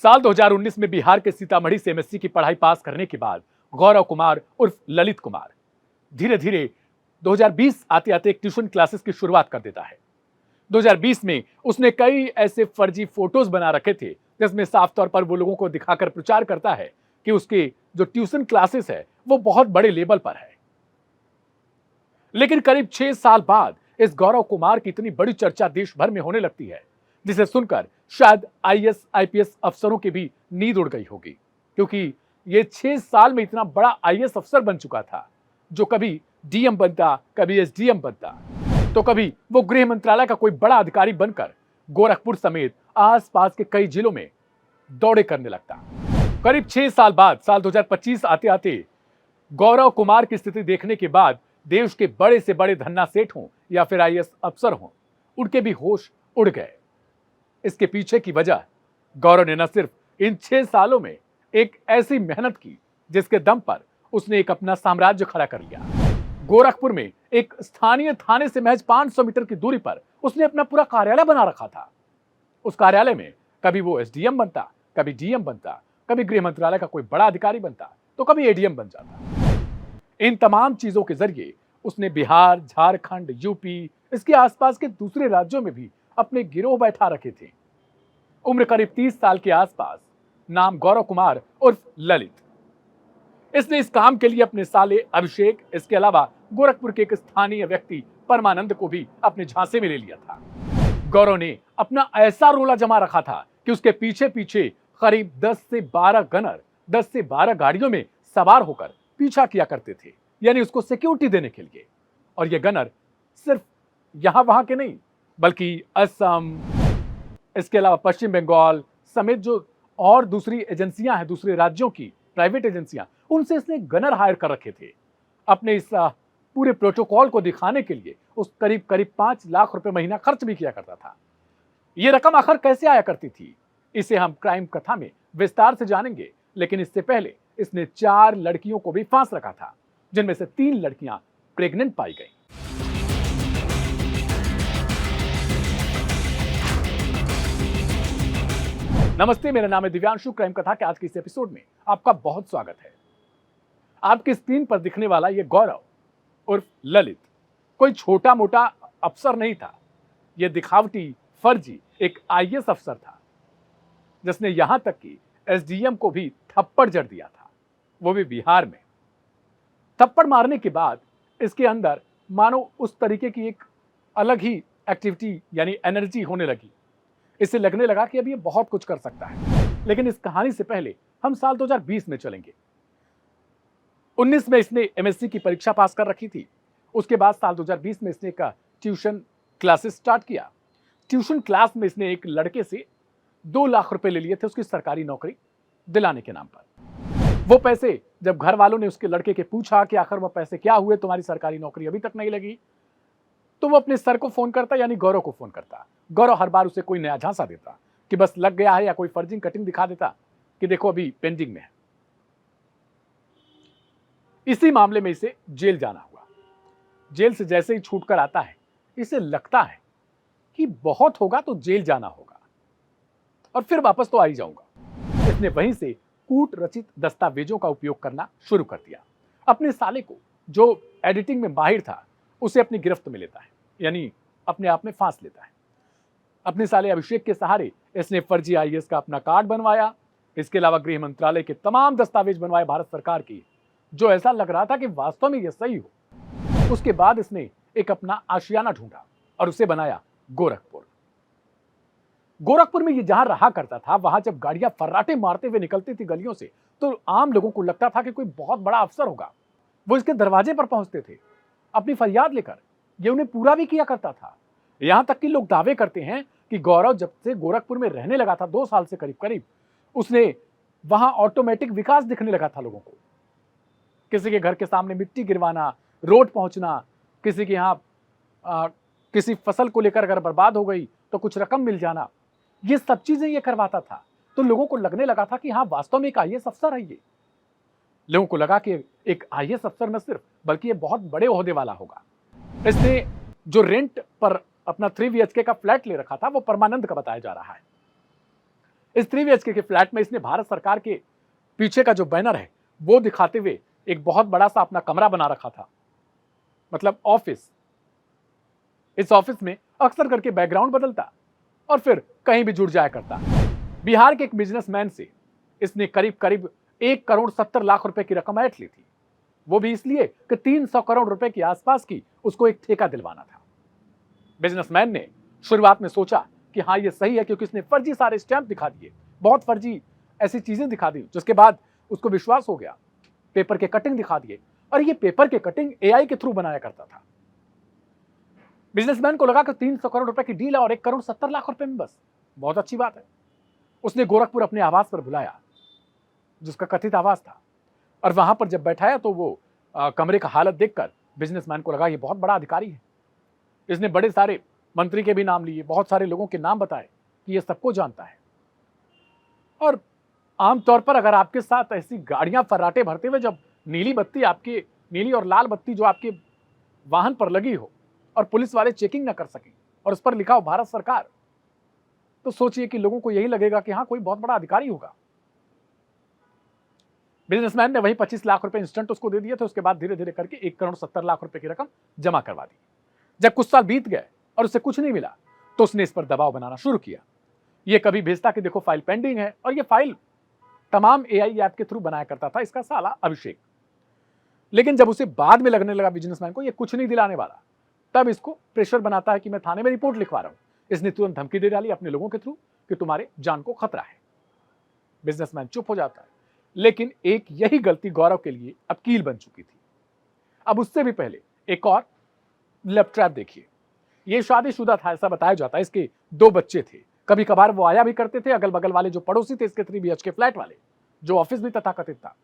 साल 2019 में बिहार के सीतामढ़ी से एमएससी की पढ़ाई पास करने के बाद गौरव कुमार उर्फ ललित कुमार धीरे धीरे 2020 आते आते एक ट्यूशन क्लासेस की शुरुआत कर देता है। 2020 में उसने कई ऐसे फर्जी फोटोज बना रखे थे जिसमें साफ तौर पर वो लोगों को दिखाकर प्रचार करता है कि उसके जो ट्यूशन क्लासेस है वो बहुत बड़े लेवल पर है। लेकिन करीब 6 साल बाद इस गौरव कुमार की इतनी बड़ी चर्चा देश भर में होने लगती है जिसे सुनकर शायद आईएएस आईपीएस अफसरों की भी नींद उड़ गई होगी, क्योंकि ये 6 साल में इतना बड़ा आईएएस अफसर बन चुका था जो कभी डीएम बनता, कभी एसडीएम बनता, तो कभी वो गृह मंत्रालय का कोई बड़ा अधिकारी बनकर गोरखपुर समेत आसपास के कई जिलों में दौड़े करने लगता। करीब 6 साल बाद साल 2025 आते आते गौरव कुमार की स्थिति देखने के बाद देश के बड़े से बड़े धन्ना सेठ हों या फिर आईएएस अफसर हों, उनके भी होश उड़ गए। इसके पीछे की वजह गौरव ने न सिर्फ इन 6 सालों में एक ऐसी मेहनत की जिसके दम पर उसने एक अपना साम्राज्य खड़ा कर लिया। गोरखपुर में एक स्थानीय थाने से महज 500 मीटर की दूरी पर उसने अपना पूरा कार्यालय बना रखा था। उस कार्यालय में कभी वो एसडीएम बनता, कभी डीएम बनता, कभी गृह मंत्रालय का कोई बड़ा अधिकारी बनता, तो कभी एडीएम बन जाता। इन तमाम चीजों के जरिए उसने बिहार, झारखंड, यूपी, इसके आसपास के दूसरे राज्यों में भी अपने गिरोह बैठा रखे थे। उम्र करीब 30 साल के आसपास, नाम गौरव कुमार उर्फ ललित। इसने इस काम के लिए अपने साले अभिषेक, इसके अलावा गोरखपुर के एक स्थानीय व्यक्ति परमानंद को भी अपने झांसे में ले लिया था। गौरव ने अपना ऐसा रोला जमा रखा था कि उसके पीछे पीछे करीब 10 से 12 गनर 10 से 12 गाड़ियों में सवार होकर पीछा किया करते थे, यानी उसको सिक्योरिटी देने के लिए। और ये गनर सिर्फ यहां वहां के नहीं बल्कि असम, इसके अलावा पश्चिम बंगाल समेत जो और दूसरी एजेंसियां हैं, दूसरे राज्यों की प्राइवेट एजेंसियां, उनसे इसने गनर हायर कर रखे थे। अपने इस पूरे प्रोटोकॉल को दिखाने के लिए उस करीब 5 लाख रुपए महीना खर्च भी किया करता था। ये रकम आखिर कैसे आया करती थी, इसे हम क्राइम कथा में विस्तार से जानेंगे। लेकिन इससे पहले इसने 4 लड़कियों को भी फांस रखा था, जिनमें से 3 लड़कियां प्रेग्नेंट पाई गई। नमस्ते, मेरा नाम है दिव्यांशु। क्राइम कथा के आज के इस एपिसोड में आपका बहुत स्वागत है। आपकी स्क्रीन पर दिखने वाला ये गौरव उर्फ ललित कोई छोटा मोटा अफसर नहीं था। यह दिखावटी फर्जी एक आईएएस अफसर था जिसने यहां तक कि एसडीएम को भी थप्पड़ जड़ दिया था, वो भी बिहार में। थप्पड़ मारने के बाद इसके अंदर मानो उस तरीके की एक अलग ही एक्टिविटी यानी एनर्जी होने लगी। इसे लगने लगा कि अब ये बहुत कुछ कर सकता है। लेकिन इस कहानी से पहले हम साल 2020 में चलेंगे। 19 में इसने एमएससी की परीक्षा पास कर रखी थी। उसके बाद साल 2020 में इसने एक ट्यूशन क्लासेस स्टार्ट किया। ट्यूशन क्लास में इसने एक लड़के से 2 लाख रुपए ले लिए थे उसकी सरकारी नौकरी दिलाने के नाम पर। वो पैसे जब घर वालों ने उसके लड़के के पूछा कि आखिर वो पैसे क्या हुए, तुम्हारी सरकारी नौकरी अभी तक नहीं लगी, तो वो अपने सर को फोन करता यानी गौरव को फोन करता। गौरव हर बार उसे कोई नया झांसा देता कि बस लग गया है, या कोई फर्जिंग कटिंग दिखा देता कि देखो अभी पेंडिंग में है। इसी मामले में इसे जेल जाना हुआ। जेल से जैसे ही छूटकर आता है, इसे लगता है कि बहुत होगा तो जेल जाना होगा और फिर वापस तो आ ही जाऊंगा। इसने वहीं से कूट रचित दस्तावेजों का उपयोग करना शुरू कर दिया। अपने साले को, जो एडिटिंग में माहिर था, उसे अपनी गिरफ्त में लेता है, यानी अपने आप में फांस लेता है। अपने साले अभिषेक के सहारे इसने फर्जी आईएएस का अपना कार्ड बनवाया। इसके अलावा गृह मंत्रालय के तमाम दस्तावेज बनवाए भारत सरकार की, जो ऐसा लग रहा था कि वास्तव में यह सही हो। उसके बाद इसने एक अपना आशियाना ढूंढा और उसे बनाया गोरखपुर। गोरखपुर में ये जहां रहा करता था, वहां जब गाड़ियां फर्राटे मारते हुए निकलती थी गलियों से, तो आम लोगों को लगता था कि कोई बहुत बड़ा अफसर होगा। वो इसके दरवाजे पर पहुंचते थे अपनी फरियाद लेकर। ये उन्हें पूरा भी किया करता था। यहां तक कि लोग दावे करते हैं कि गौरव जब से गोरखपुर में रहने लगा था, 2 साल से करीब करीब, उसने वहां ऑटोमेटिक विकास दिखने लगा था लोगों को। किसी के घर के सामने मिट्टी गिरवाना, रोड पहुंचना, किसी के यहाँ किसी फसल को लेकर अगर बर्बाद हो गई तो कुछ रकम मिल जाना, ये सब चीजें ये करवाता था। तो लोगों को लगने लगा था कि हाँ, वास्तव में एक आईएएस अफसर है ये। लोगों को लगा कि एक आईएएस अफसर न सिर्फ बल्कि ये बहुत बड़े ओहदे वाला होगा। इसने जो रेंट पर अपना 3 BHK का फ्लैट ले रखा था, वो परमानंद का बताया जा रहा है। इस 3 BHK के फ्लैट में इसने भारत सरकार के पीछे का जो बैनर है वो दिखाते हुए एक बहुत बड़ा सा अपना कमरा बना रखा था, मतलब ऑफिस। इस ऑफिस में अक्सर करके बैकग्राउंड बदलता और फिर कहीं भी जुड़ जाया करता। बिहार के एक बिजनेसमैन से इसने करीब करीब 1,70,00,000 रुपए की रकम ऐंठ ली थी, वो भी इसलिए कि 300 करोड़ रुपए के आसपास की उसको एक ठेका दिलवाना था। बिजनेसमैन ने शुरुआत में सोचा कि हाँ ये सही है, क्योंकि इसने फर्जी सारे स्टैंप दिखा दिए, बहुत फर्जी ऐसी चीजें दिखा दी, जिसके बाद उसको विश्वास हो गया। पेपर के कटिंग दिखा दिए, और ये पेपर के कटिंग AI के थ्रू बनाया करता था। बिजनेसमैन को लगा कि 300 करोड़ रुपए की डील है और 1,70,00,000 रुपए में बस, बहुत अच्छी बात है। उसने गोरखपुर अपने आवास पर बुलाया, जिसका कथित आवास था, और वहां पर जब बैठाया तो वो कमरे का हालत देखकर बिजनेसमैन को लगा ये बहुत बड़ा अधिकारी है। इसने बड़े सारे मंत्री के भी नाम लिए, बहुत सारे लोगों के नाम बताए कि ये सबको जानता है। और आमतौर पर अगर आपके साथ ऐसी गाड़ियां फर्राटे भरते हुए जब नीली बत्ती, आपके नीली और लाल बत्ती जो आपके वाहन पर लगी हो और पुलिस वाले चेकिंग ना कर सके और उस पर लिखा हो भारत सरकार, तो सोचिए कि लोगों को यही लगेगा कि हाँ कोई बहुत बड़ा अधिकारी होगा। बिजनेसमैन ने वही 25 लाख रुपए इंस्टेंट उसको दे दिए थे। उसके बाद धीरे धीरे करके 1,70,00,000 रुपए की रकम जमा करवा दी। जब कुछ साल बीत गए और उसे कुछ नहीं मिला तो उसने इस पर दबाव बनाना शुरू किया। ये कभी भेजता कि देखो फाइल पेंडिंग है, और ये फाइल तमाम AI ऐप के थ्रू बनाया करता था इसका साला अभिषेक। लेकिन जब उसे बाद में लगने लगा बिजनेसमैन को ये कुछ नहीं दिलाने वाला, तब इसको प्रेशर बनाता है कि मैं थाने में रिपोर्ट लिखवा रहा हूं। इसने तुरंत धमकी दे डाली अपने लोगों के थ्रू कि तुम्हारे जान को खतरा है। बिजनेसमैन चुप हो जाता है, लेकिन एक यही गलती गौरव के लिए अब कील बन चुकी थी। अब उससे भी पहले एक और लव ट्रैप देखिए। ये शादीशुदा था ऐसा बताया जाता है, इसके 2 बच्चे थे। कभी कभार वो आया भी करते थे। अगल बगल वाले जो पड़ोसी थे इसके 3 BHK फ्लैट वाले, जो ऑफिस भी तथाकथित था,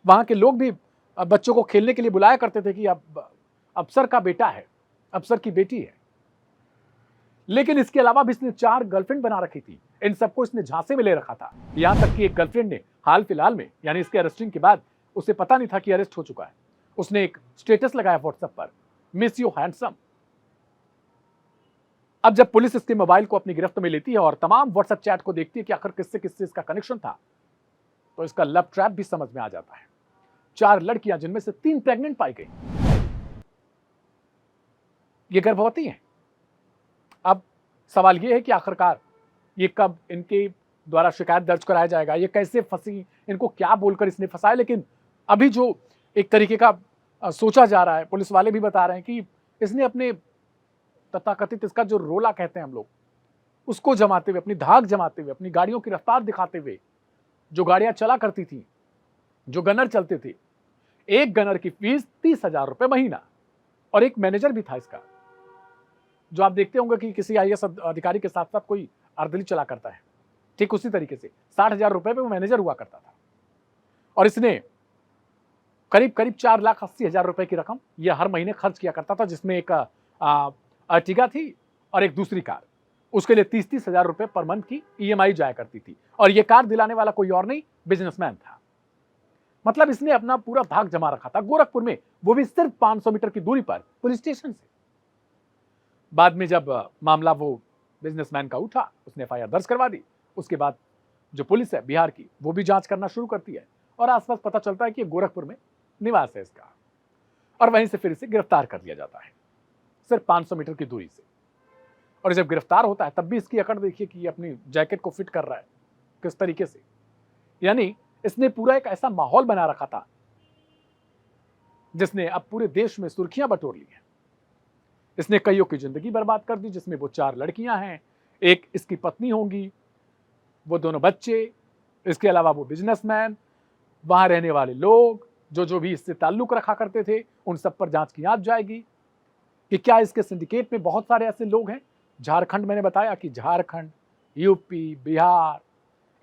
वहां के लोग भी बच्चों को खेलने के लिए बुलाया करते थे कि अब अफसर का बेटा है, अफसर की बेटी है। लेकिन इसके अलावा भी इसने 4 गर्लफ्रेंड बना रखी थी। इन सबको इसने झांसे में ले रखा था। यहां तक कि एक गर्लफ्रेंड ने हाल फिलहाल में, यानी इसके अरेस्टिंग के बाद, उसे पता नहीं था कि अरेस्ट हो चुका है। उसने एक स्टेटस लगाया व्हाट्सएप पर, मिस यू हैंडसम। अब जब पुलिस इसके मोबाइल को अपनी गिरफ्त में लेती है और तमाम व्हाट्सएप चैट को देखती है कि आखिर किससे किससे इसका कनेक्शन था, तो इसका लव ट्रैप भी समझ में आ जाता है। 4 लड़कियां, जिनमें से 3 प्रेग्नेंट पाई गई, ये गर्भवती हैं। अब सवाल यह है कि आखिरकार ये कब इनके द्वारा शिकायत दर्ज कराया जाएगा, ये कैसे फंसी, इनको क्या बोलकर इसने फंसाया। लेकिन अभी जो एक तरीके का सोचा जा रहा है, पुलिस वाले भी बता रहे हैं कि इसने अपने तथाकथित इसका जो रोला कहते हैं हम लोग, उसको जमाते हुए, अपनी धाक जमाते हुए, अपनी गाड़ियों की रफ्तार दिखाते हुए, जो गाड़ियां चला करती थी, जो गनर चलते थे, एक गनर की फीस 30,000 रुपए महीना, और एक मैनेजर भी था इसका, जो आप देखते होंगे कि किसी IAS अधिकारी के साथ साथ कोई अर्दली चला करता है, ठीक उसी तरीके से 60,000 रुपए पे वो मैनेजर हुआ करता था। और इसने करीब करीब 4,80,000 रुपए की रकम यह हर महीने खर्च किया करता था, जिसमें एक अर्टिगा थी और एक दूसरी कार। उसके लिए 30,000 रुपए पर मंथ की EMI जाया करती थी, और यह कार दिलाने वाला कोई और नहीं, बिजनेसमैन था। मतलब इसने अपना पूरा भाग जमा रखा था गोरखपुर में, वो भी सिर्फ 500 मीटर की दूरी पर पुलिस स्टेशन से। बाद में जब मामला वो बिजनेसमैन का उठा, उसने FIR दर्ज करवा दी। उसके बाद जो पुलिस है बिहार की, वो भी जांच करना शुरू करती है, और आसपास पता चलता है कि गोरखपुर में निवास है इसका, और वहीं से फिर इसे गिरफ्तार कर लिया जाता है, सिर्फ 500 मीटर की दूरी से। और जब गिरफ्तार होता है तब भी इसकी अकड़ देखिए कि अपनी जैकेट को फिट कर रहा है किस तरीके से। यानी इसने पूरा एक ऐसा माहौल बना रखा था जिसने अब पूरे देश में सुर्खियां बटोर ली हैं। इसने कईयों की जिंदगी बर्बाद कर दी, जिसमें वो 4 लड़कियां हैं, एक इसकी पत्नी होंगी, वो दोनों बच्चे, इसके अलावा वो बिजनेसमैन, वहां रहने वाले लोग जो भी इससे ताल्लुक रखा करते थे, उन सब पर जांच की जाएगी कि क्या इसके सिंडिकेट में बहुत सारे ऐसे लोग हैं। झारखंड, मैंने बताया कि झारखंड, यूपी, बिहार,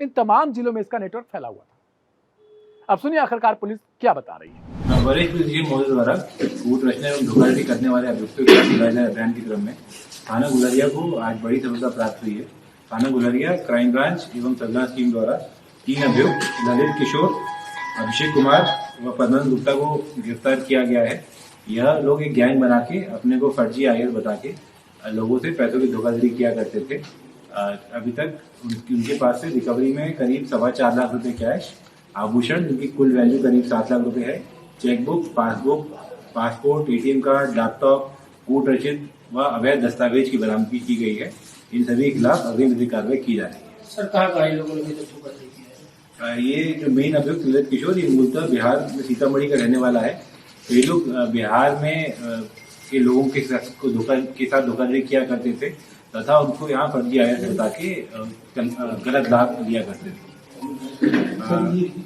इन तमाम जिलों में इसका नेटवर्क फैला हुआ था। अब सुनिए आखिरकार पुलिस क्या बता रही है। वरिष्ठ पुलिस जी महोदय द्वारा कूट रचना एवं धोखाधड़ी करने वाले अभियुक्तों के खिलाफ चलाए जा रहे अभियान के क्रम में थाना गुलरिया को आज बड़ी सफलता प्राप्त हुई है। थाना गुलरिया क्राइम ब्रांच एवं सर्विलांस टीम द्वारा 3 अभियुक्त ललित किशोर, अभिषेक कुमार व पद्मनाभ गुप्ता को गिरफ्तार किया गया है। यह लोग एक गैंग बना के अपने को फर्जी IAS बता के लोगों से पैसों की धोखाधड़ी किया करते थे। अभी तक उनके पास से रिकवरी में करीब 4.25 लाख रुपए कैश, आभूषण जिनकी कुल वैल्यू करीब 7 लाख रुपए है, chequebook, passbook, passport, ATM card, laptop, कूट रचित व अवैध दस्तावेज की बरामदगी की गई है। इन सभी के खिलाफ अग्रिम विधिक कार्रवाई की जा रही है। सर कहाँ लोगों ने धोखाधड़ी किया है? ये जो मेन अभियुक्त ललित किशोर, ये मूलतः बिहार में सीतामढ़ी का रहने वाला है। तो ये लोग बिहार में के लोगों के साथ धोखाधड़ी किया करते थे तथा उनको यहाँ फर्जी आयात बता के गलत लाभ लिया करते थे।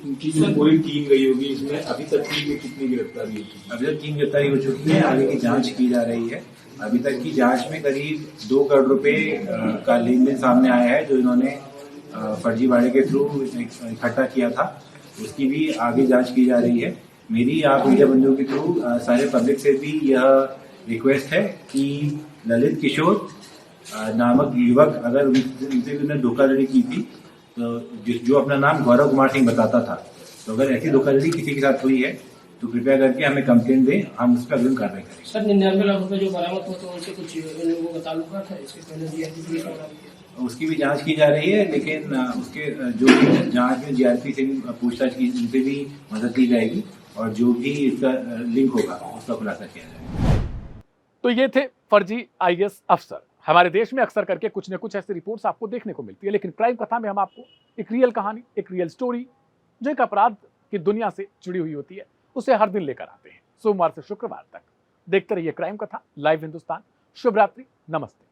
इनकी जो पूरी टीम गई होगी, इसमें अभी तक की कितनी गिरफ्तारी हुई? अभी तक 3 गिरफ्तारी हो चुकी है, आगे की जांच की जा रही है। अभी तक की जांच में करीब 2 करोड़ रुपए का लेन देन सामने आया है, जो इन्होंने फर्जीवाड़े के थ्रू इकट्ठा किया था। उसकी भी आगे जांच की जा रही है। मेरी आप मीडिया बंधुओं के थ्रू सारे पब्लिक से भी यह रिक्वेस्ट है कि ललित किशोर नामक युवक, अगर उनसे भी धोखाधड़ी की थी, तो जो अपना नाम गौरव कुमार सिंह बताता था, तो अगर ऐसी धोखाधड़ी किसी के साथ हुई है तो कृपया करके हमें कंप्लेंट दें, हम उस पर अग्रिम कार्रवाई करेंगे। सर 99 लाख रुपए जो बरामद हुआ तो उनसे कुछ लोगों का ताल्लुका था, इसके पहले जीआरपी का नाम किया? उसकी भी जांच की जा रही है, लेकिन उसके जो जांच में जीआरपी से भी पूछताछ की, उनसे भी मदद ली जाएगी और जो भी इसका लिंक होगा उसका खुलासा किया जाएगा। तो ये थे फर्जी आईएएस अफसर। हमारे देश में अक्सर करके कुछ न कुछ ऐसी रिपोर्ट्स आपको देखने को मिलती है, लेकिन क्राइम कथा में हम आपको एक रियल कहानी, एक रियल स्टोरी जो एक अपराध की दुनिया से जुड़ी हुई होती है, उसे हर दिन लेकर आते हैं, सोमवार से शुक्रवार तक। देखते रहिए क्राइम कथा, लाइव हिंदुस्तान। शुभ रात्रि, नमस्ते।